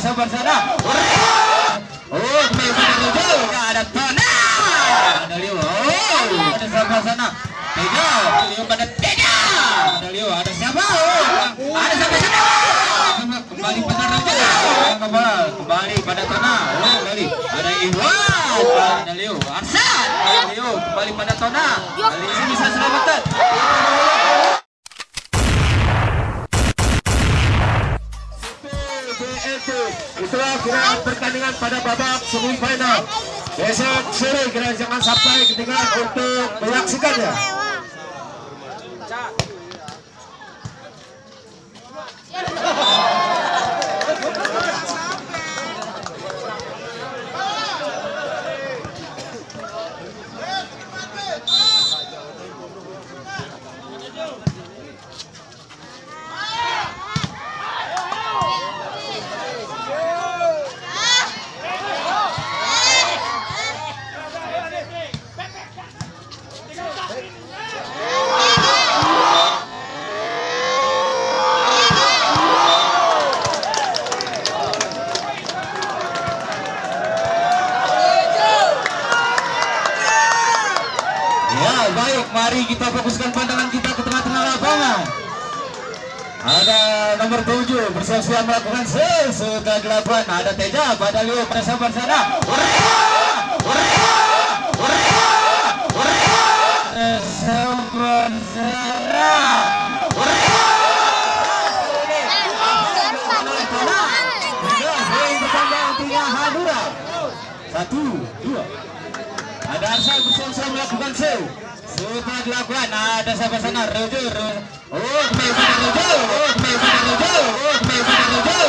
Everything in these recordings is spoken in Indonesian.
sebelah sana. Oh, kembali pada Leo. Ada Tona. Ada Leo. Oh, ada sebelah sana. Teja, Leo pada Teja. Ada Leo, ada siapa? Oh, ada sampai sana. Kembali pada Raja. Kembali pada Tona. Oh, kembali. Ada Iwan. Ada Leo. Arsan. Ada Leo. Kembali pada Tona. Kali ini bisa selamatkan. Itulah kira pertandingan pada babak semifinal. Besok sore kira jangan sampai ketinggalan untuk menyaksikannya. Mari kita fokuskan pandangan kita ke tengah-tengah lapangan. Ada nomor 7 bersiap-siap melakukan sesudah 8. Ada Teja pada Leo pada sabar sana. Sabar sana. Hadura. 1, 2. Ada Arsa bersiap-siap melakukan sudah dilakukan. Ada sampai sana Rojo. Oh, kembali pada Rojo. Oh, kembali pada Rojo. Oh, kembali pada Rojo.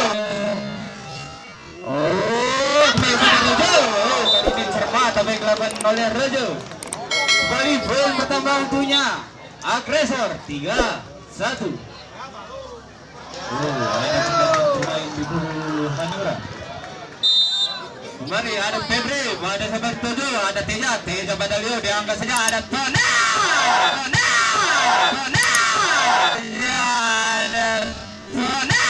Oh, kembali pada Rojo. Oh, kali ini cermat apa yang dilakukan oleh Rojo. Kembali poin pertama untuknya agresor 3-1. Oh, ada pemain di Hanura. Kembali ada Febri, ada sampai 7, ada Teja pada Leo, diangkat saja ada Tona. Ada Tona.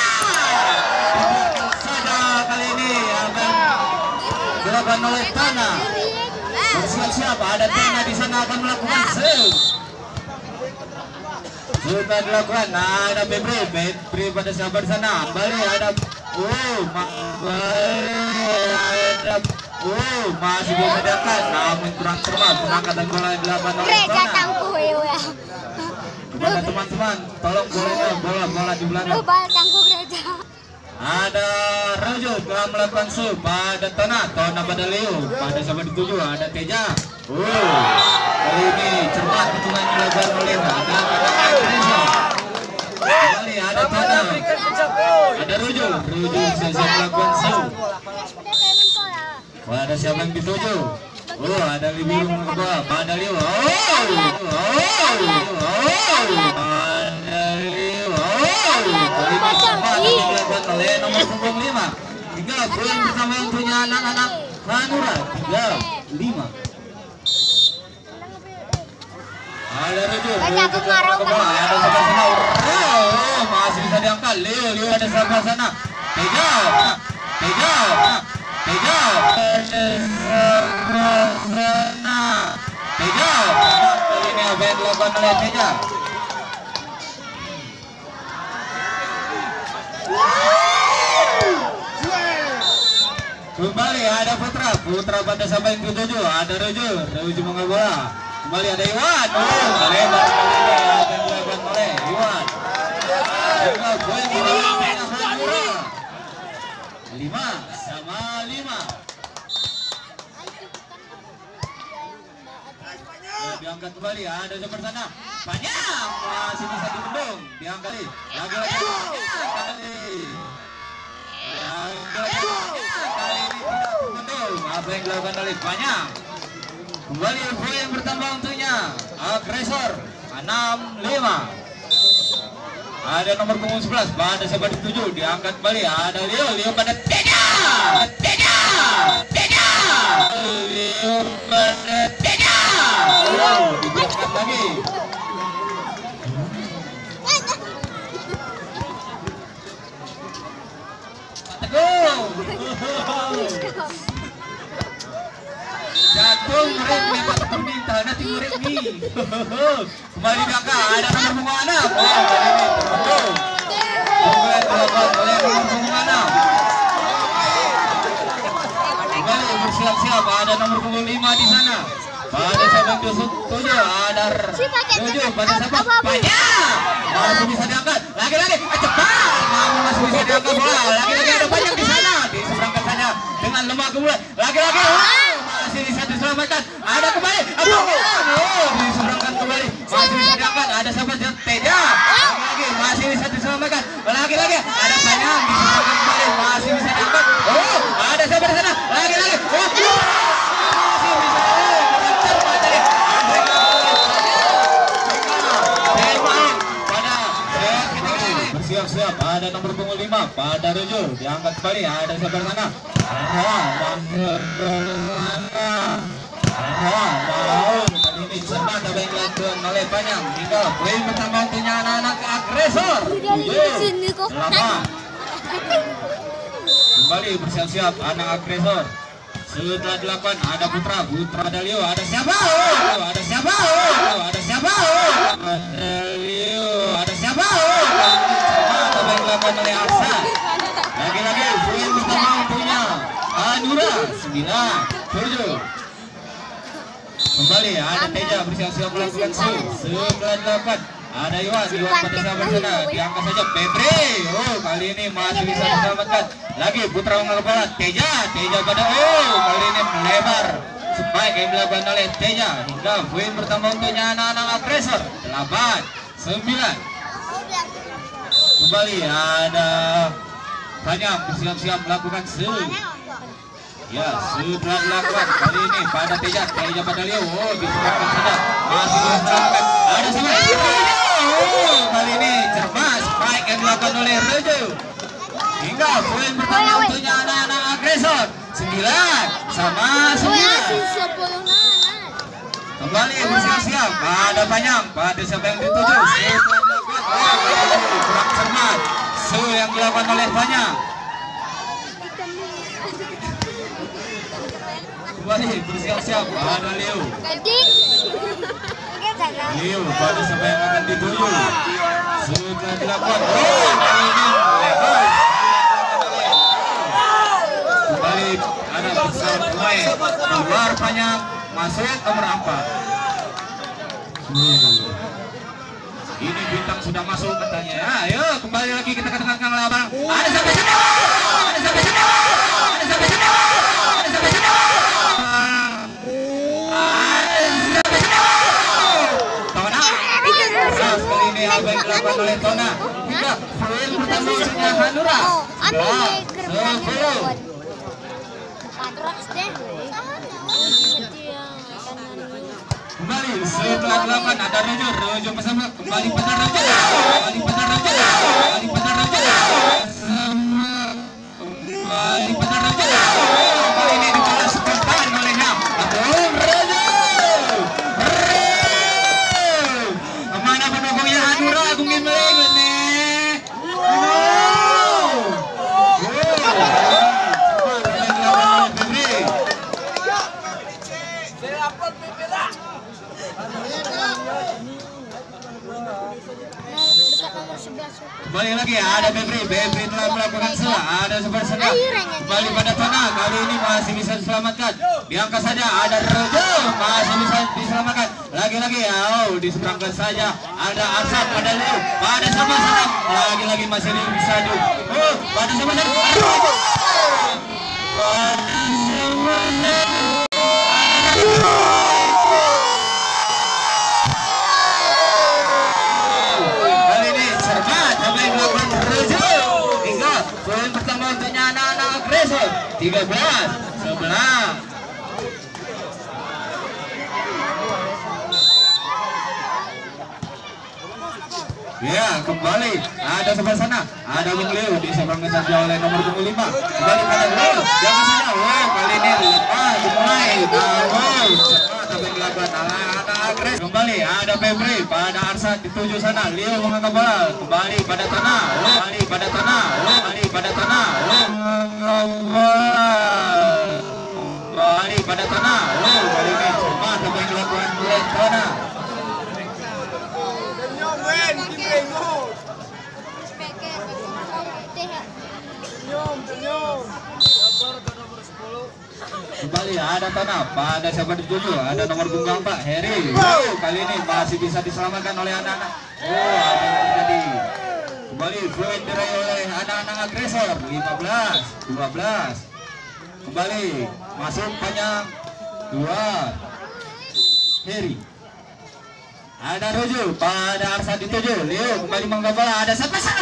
Saja kali ini akan dilakukan oleh Tona. Bersiap-siap ada Tona di sana akan melakukan sudah dilakukan. Ada Febri pada sabar sana. Kembali ada masih bisa diangkat, namun kurang cermat pengangkatan bola yang dilakukan oleh Tona. Kepada teman-teman, tolong bola di belakang. Ada Rojo telah melakukan pada Tona pada Leo, pada sahabat 7 ada Teja. Kali ini cermat hitungan dilakukan oleh kembali ada Tona, ada Rojo siap melakukan pada siapa yang dituju. Ada Libiru mengubah pada Leo. Ada Leo. Kali ini sempat dilakukan oleh nomor 5. 3 poin bersama untuknya anak-anak Hanura. 3-5. Ada Rojo. Ada sebelah sana. Masih bisa diangkat. Leo ada sebelah sana. Teja. Teja kali ini apa yang dilakukan oleh Teja. Kembali ada Putra pada sampai yang 7 ada Rojo mengambil bola. Kembali ada Iwan. Lebar kali ini apa yang dilakukan oleh Iwan. Juga poin di dalam 5-5. Diangkat kembali ada seperti sana. Panjang masih bisa dibendung. Diangkat lagi. Kali ini tidak dibendung. Apa yang dilakukan oleh Panjang. Kembali poin bertambah untuknya agresor 6-5. Ada nomor punggung 11 pada sahabat 7 diangkat kembali ada Leo pada Teja. Leo pada Teja. Diangkat lagi. Teguh Jatuh murid memang kuning tanah timur ini. Kembali kakak ada nomor bunga 6. Oh kali ini terbentuk. Kemudian dilakukan oleh nomor bunga 6. Kembali bersiap-siap ada nomor punggung 5 di sana. Pada sahabat 7 ada 7 pada sahabat banyak. Masih bisa diangkat. Lagi-lagi cepat. Masih bisa diangkat bola. Lagi-lagi ada banyak di sana. Diseberangkan saja dengan lemah kemudian. Lagi-lagi masih bisa diselamatkan. Ada kembali. Diseberangkan kembali. Masih bisa diangkat. Ada sahabat Teja. Lagi masih bisa diselamatkan. Lagi-lagi ada banyak diseberangkan kembali. Masih bisa diangkat. Ada sahabat di sana. Lagi-lagi. Siap-siap ada nomor punggung 5 pada Rujo diangkat kembali ada sebelah sana kali ini cermat apa yang dilakukan oleh Panjang hingga poin pertama untuknya anak-anak agresor 7-8 kembali bersiap-siap anak agresor setelah 8 ada Putra ada Leo ada siapa ada siapa ada siapa ada Leo ada siapa apa yang dilakukan oleh Aksa lagi-lagi poin pertama untuknya Anura 9-7 kembali ada Teja bersiap-siap melakukan setelah 8 ada Iwan pada sahabat sana diangkat saja Febri kali ini masih bisa diselamatkan lagi Putra Unggal Kepala Teja pada kali ini melebar spike yang dilakukan oleh Teja hingga poin pertama untuknya anak-anak agresor 8-9 kembali ada Panjang bersiap-siap melakukan ya setelah dilakukan kali ini pada Teja pada Leo disebabkan saja masih diselamatkan ada sama kali ini cermat spike yang dilakukan oleh Rejo hingga poin pertama untuknya anak-anak agresor 9-9 kembali bersiap-siap pada Panjang pada siapa yang dituju setelah dilakukan kurang cermat yang dilakukan oleh Panjang kembali bersiap-siap pada Leo pada siapa yang akan dituju setelah dilakukan kali ini kembali ada besar pemain keluar Panjang masuk nomor 4 ini bintang sudah masuk katanya ayo kembali lagi kita kedengarkan labang ada sampai sana ada sampai sana ada sampai sana ada sampai sana kali ini apa yang dilakukan oleh Tona hingga poin pertama untuknya Hanura 10 kembali setelah 8 ada Rojo bersama kembali pada Rojo kembali pada Rojo kali ini dibalas spontan olehnya Rojo kemana pendukungnya Hanura Bungin Meleng kembali lagi ada Febri telah melakukan salah ada sebar sana kembali pada Tona kali ini masih bisa diselamatkan diangkat saja ada Rojo masih bisa diselamatkan lagi-lagi diseberangkan saja ada Arsad pada Leo pada sama sana lagi-lagi masih bisa pada sama sana poin pertama untuknya anak-anak agresor 13-11 ya kembali ada sebelah sana ada Bung Leo diseberangkan saja oleh nomor punggung 5 kembali pada Leo jangan saja kali ini lepas dimulai namun cepat tapi dilakukan anak-anak agresif. Kembali ada Febri pada Arsad dituju sana. Leo mengangkat bola. Kembali pada tanah. Kembali pada tanah. Kembali pada tanah. Kembali pada tanah. Kali ini cuma apa yang dilakukan oleh tanah. Kembali ada tanah pada siapa dituju, ada nomor punggung 4 Heri. Kali ini masih bisa diselamatkan oleh anak-anak. Apa yang terjadi? Kembali fluid diraih oleh anak-anak agresor. 15, 12. Kembali masuk panjang 2 Heri. Ada Ruju pada Arsad dituju. Leo kembali mengangkat bola. Ada siapa sana?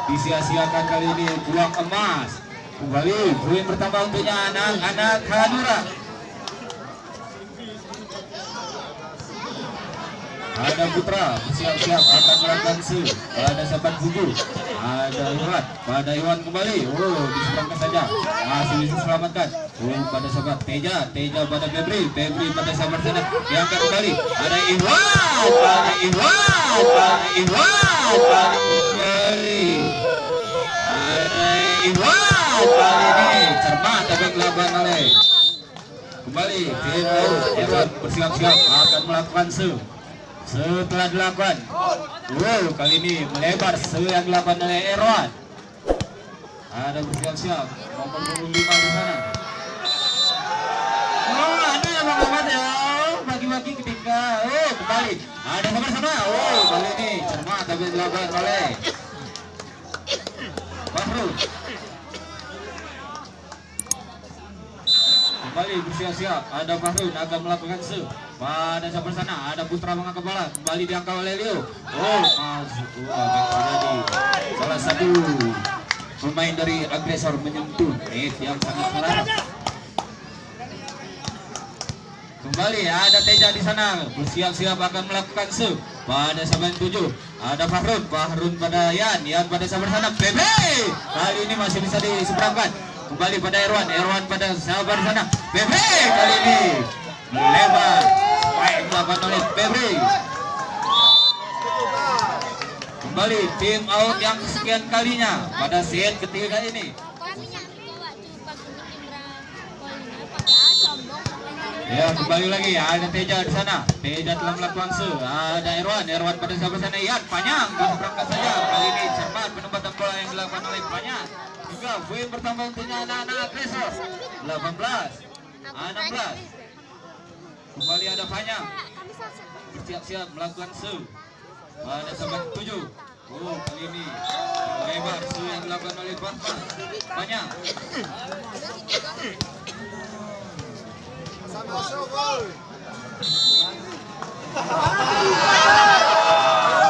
Disia-siakan kali ini peluang emas. Kembali poin bertambah untuknya anak-anak Hanura. Ada Putra siap-siap akan melakukan pada sahabat Buju. Ada Iwan pada Iwan kembali. Diserangkan saja masih bisa selamatkan. Pada sahabat Teja pada Febri pada sahabat sana diangkat kembali. Ada Iwan pada Iwan kali ini cermat tapi dilakukan oleh kembali tim Irwan bersiap-siap akan melakukan setelah dilakukan kali ini melebar yang dilakukan oleh Irwan. Ada bersiap-siap nomor 25 di sana. Ada yang mengamat ya bagi-bagi ketika kembali ada sama-sama kali ini cermat tapi dilakukan oleh Bahru. Kembali bersiap-siap ada Fahrun akan melakukan pada sahabat sana. Ada Putra mengangkat bola kembali diangkat oleh Leo. Masuk terjadi salah satu pemain dari agresor menyentuh yang sangat melarang. Kembali ada Teja di sana bersiap-siap akan melakukan pada sahabat 7. Ada Fahrun pada Yan pada sahabat sana. Bebe kali ini masih bisa diseberangkan. Kembali pada Irwan pada sahabat sana. Bebe kali ini melebar baik dilakukan oleh Bebe. Kembali tim out yang kesekian kalinya pada set ketiga ini. Ya kembali lagi ada Teja di sana. Teja telah melakukan ada Irwan pada sahabat sana. Yan panjang diseberangkan saja. Kali ini cermat penempatan bola yang dilakukan oleh panjang. Juga poin bertambah untuknya anak-anak agresor 18 16. Kembali ada panjang bersiap-siap melakukan pada sahabat 7. Kali ini lebar yang dilakukan oleh panjang.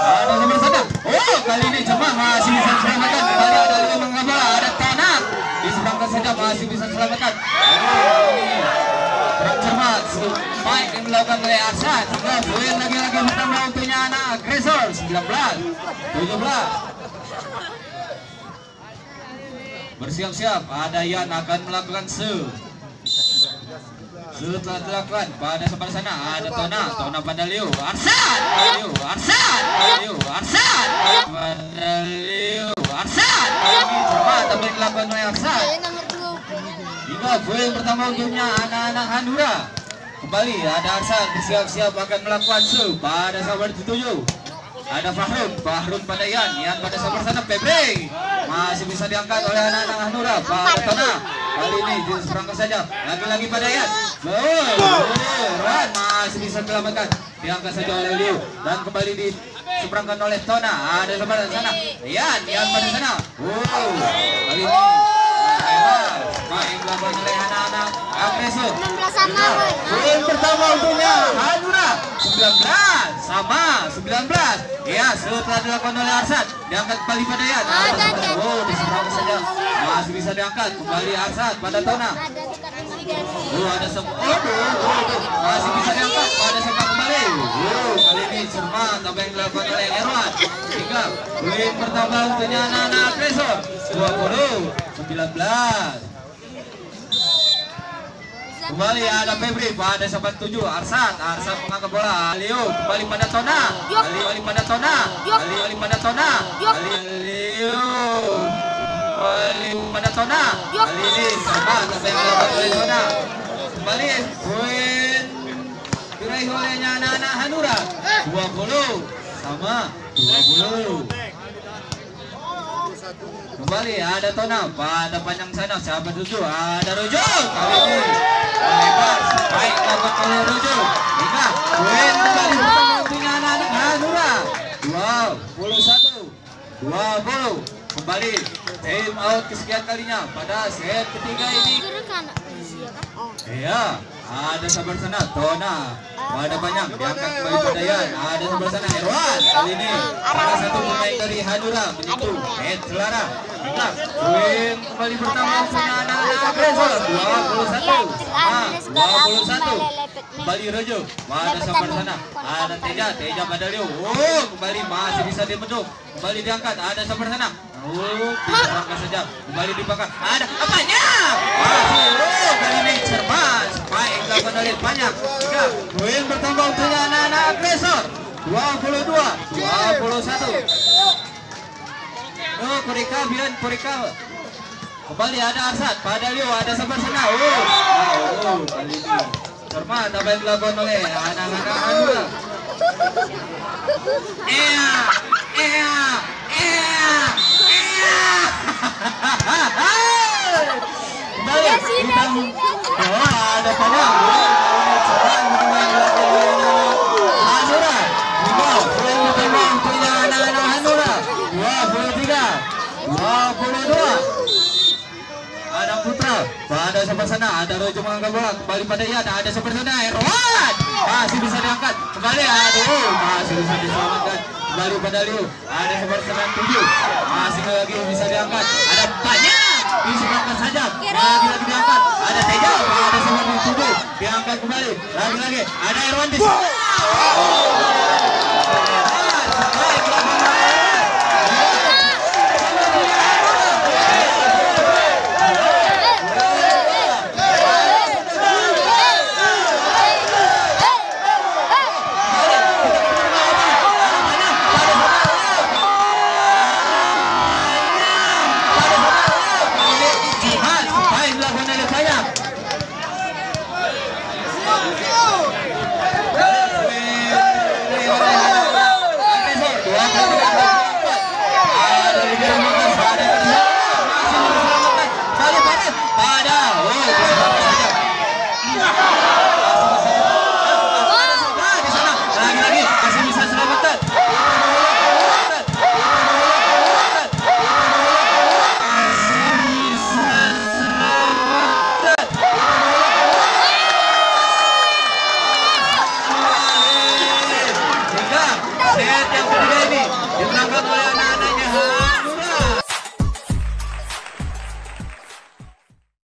Ada nomor sana. Kali ini cuma masih bisa diselamatkan. Kembali ada Leo mengangkat bola. Ada Tanah diserangkan saja masih bisa diselamatkan. Kurang cermat baik yang dilakukan oleh Arsad. Hingga poin lagi-lagi bertambah untuknya anak agresor 19 17. Bersiap-siap ada Yan akan melakukan setelah dilakukan pada sebelah sana ada Tona pada Leo Arsad pada Leo Arsad ini coba tapi dilakukan oleh Arsad. Hingga poin pertama untuknya anak-anak Hanura. Kembali ada Arsad bersiap-siap akan melakukan pada sahabat 7. Ada Fahrun pada Yan pada sahabat sana. Febri masih bisa diangkat oleh anak-anak Hanura pada Tona. Kali ini diserangkan saja lagi-lagi pada Yan. Masih bisa diselamatkan. Diangkat saja oleh Leo dan kembali diseberangkan oleh Tona. Ada sebelah sana. Yan pada sana. Kali ini main dilakukan oleh anak-anak agresor. Poin pertama untuknya Hanura 19 sama 19. Ya setelah dilakukan oleh Arsad diangkat kembali pada Yan. Diserangkan saja masih bisa diangkat kembali Arsad pada Tona. Ada masih bisa diangkat pada sepak kembali. Kali ini cermat apa yang dilakukan oleh Irwan. Hingga poin pertama untuknya anak-anak agresor 20 19. Kembali ada Febri pada sahabat 7. Arsat mengangkat bola. Leo kembali pada Tona. Kembali pada Tona. Kembali pada Tona. Leo kembali pada Tona. Kali ini sama sampai oleh Tona. Kembali poin diraih olehnya anak-anak Hanura. 20 sama 20. Kembali ada Tona pada panjang sana sahabat 7. Ada Rojo kali ini lebar baik dapat oleh Rojo. Hingga poin kembali untuk anak-anak Hanura. 21-20. Kembali time out kesekian kalinya pada set ketiga ini. Iya, ada sabar sana Tona pada banyak diangkat kembali pada Yan. Ada sabar sana Erwan kali ini salah satu pemain dari Hanura menyentuh head Selara. Hingga poin kembali pertama untuk anak-anak agresor. 21. Kembali Rojo pada sabar sana. Ada Teja pada Leo. Kembali masih bisa dibendung. Kembali diangkat ada sabar sana. Diangkat saja. Kembali dibakar. Ada apanya? Masih kali ini cermat. Baik dilakukan oleh banyak. Hingga poin bertambah untuk anak-anak agresor. 22-21. Korika. Kembali ada Arsat pada Leo. Ada sabar sana. Kali ini cermat apa yang dilakukan oleh anak-anak Hanura. Kembali ada pada Hanura. Anak-anak Hanura 23-22. Ada Putra pada sebelah sana. Ada Rojo mengangkat bola kembali pada Yan. Ada sebelah sana Erwan masih bisa diangkat kembali. Masih bisa diselamatkan kembali pada Leo. Ada sebelah sana 7 masih lagi bisa diangkat. Ada banyak bisa diangkat saja. Lagi diangkat. Ada Teja ada sebelah 7 diangkat kembali. Lagi ada Erwan di sana.